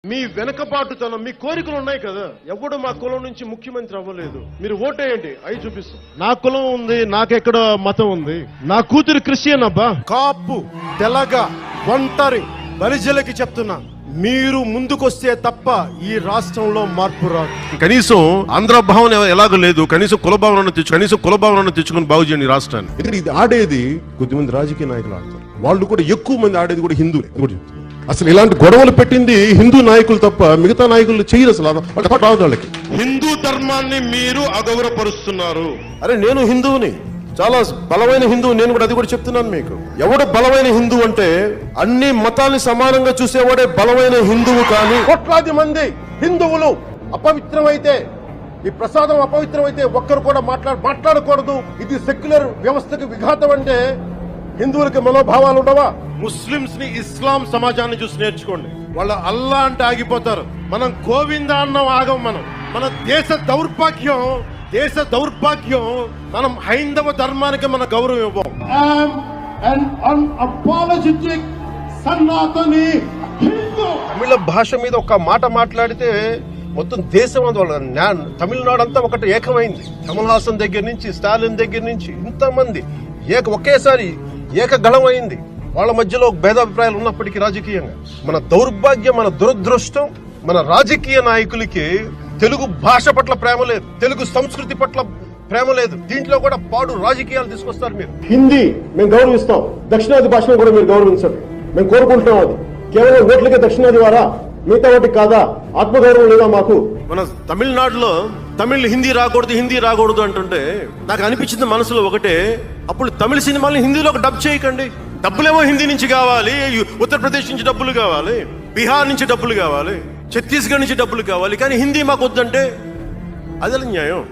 మీ వెనకబాటుతనం, మీ కోరికలు ఉన్నాయి కదా. ఎవడు మా కులం నుంచి ముఖ్యమంత్రి అవ్వలేదు. మీరు ఓటేయండి, అవి చూపిస్తాం. నా కులం ఉంది, నాకెక్కడ మతం ఉంది. నా కూతురు క్రిస్టియన్ అబ్బా. కాపు, తెలగ, ఒంటరి బలిజలకి చెప్తున్నా, మీరు ముందుకొస్తే తప్ప ఈ రాష్ట్రంలో మార్పు రాదు. కనీసం ఆంధ్ర భావన ఎలాగో లేదు, కనీసం కులభావనను తెచ్చుకుని బాగు చేయండి రాష్ట్రాన్ని. ఎందుకంటే ఇది ఆడేది కొద్దిమంది రాజకీయ నాయకులు ఆడతారు. వాళ్ళు కూడా ఎక్కువ మంది ఆడేది కూడా హిందువులే. అసలు ఇలాంటి గొడవలు పెట్టింది హిందూ నాయకులు తప్ప మిగతా నాయకులు చేయరు. అసలు వాళ్ళకి హిందూ ధర్మాన్ని మీరు అగౌరవపరుస్తున్నారు. అరే నేను హిందువుని, చాలా బలమైన హిందువు, నేను కూడా అది కూడా చెప్తున్నాను మీకు. ఎవడు బలమైన హిందువు అంటే అన్ని మతాల్ని సమానంగా చూసేవాడే బలమైన హిందువు. కానీ కోట్లాది మంది హిందువులు అపవిత్రమైతే, ఈ ప్రసాదం అపవిత్రమైతే ఒక్కరు కూడా మాట్లాడకూడదు, ఇది సెక్యులర్ వ్యవస్థకు విఘాతం అంటే హిందువులకి మనోభావాలు ఉండవా? ముస్లింస్ ని, ఇస్లాం సమాజాన్ని చూసి నేర్చుకోండి. వాళ్ళు అల్లా అంటే ఆగిపోతారు. మనం గోవింద అన్నం ఆగం. మన దేశ దౌర్భాగ్యం మనం హైందవ ధర్మానికి మన గౌరవం ఇవ్వం. తమిళ భాష మీద ఒక మాట మాట్లాడితే మొత్తం దేశం తమిళనాడు అంతా ఒకటి ఏకమైంది. కమల్ హాసన్ దగ్గర నుంచి, స్టాలిన్ దగ్గర నుంచి ఇంతమంది ఒకేసారి ఏకగళం అయింది. వాళ్ళ మధ్యలో భేదాభిప్రాయాలు ఉన్నప్పటికీ రాజకీయంగా మన దౌర్భాగ్యం, మన దురదృష్టం, మన రాజకీయ నాయకులకి తెలుగు భాష పట్ల ప్రేమ లేదు, తెలుగు సంస్కృతి పట్ల ప్రేమ లేదు. దీంట్లో కూడా పాడు రాజకీయాలు తీసుకొస్తారు. మీరు హిందీ మేము గౌరవిస్తాం, దక్షిణాది భాషను కూడా మీరు గౌరవించండి, మేము కోరుకుంటున్నాం. అది కేవలం ఓట్లకే దక్షిణాది వారా, మిగతా ఒకటి కాదా? ఆత్మగౌరవం లేదా మాకు? మన తమిళనాడులో హిందీ రాకూడదు అంటుంటే నాకు అనిపించింది మనసులో ఒకటే, అప్పుడు తమిళ సినిమాలను హిందీలోకి డబ్ చేయకండి. డబ్బులేమో హిందీ నుంచి కావాలి, ఉత్తరప్రదేశ్ నుంచి డబ్బులు కావాలి, బీహార్ నుంచి డబ్బులు కావాలి, ఛత్తీస్గఢ్ నుంచి డబ్బులు కావాలి, కానీ హిందీ మాకు వద్దంటే అది న్యాయం.